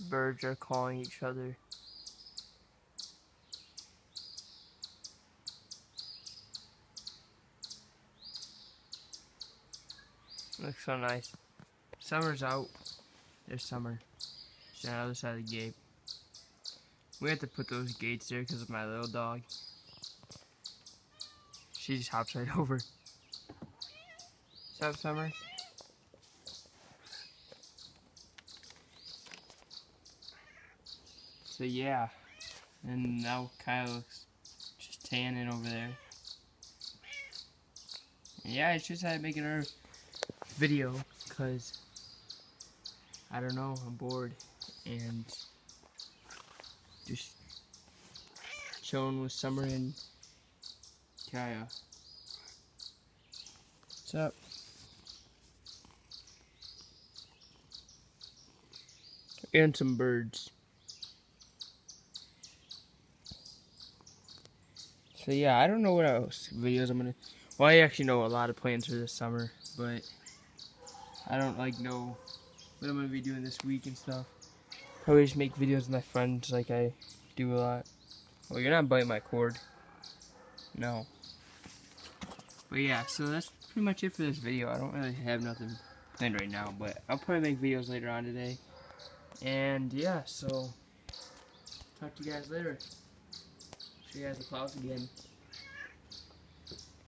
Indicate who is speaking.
Speaker 1: Birds are calling each other. Looks so nice. Summer's out. There's summer. She's on the other side of the gate. We have to put those gates there because of my little dog. She just hops right over. What's up, Summer? So yeah, and now Kyle looks just tanning over there. And yeah, I just had to make another video because I don't know, I'm bored and just chilling with Summer and Kaya. What's up? And some birds. So yeah, I don't know what else videos I'm gonna. Well, I actually know a lot of plans for this summer, but I don't know what I'm gonna be doing this week and stuff. Probably just make videos with my friends like I do a lot. Well, you're not biting my cord. No. But yeah, so that's pretty much it for this video. I don't really have nothing planned right now, but I'll probably make videos later on today. And yeah, so talk to you guys later. Show you guys the clouds again.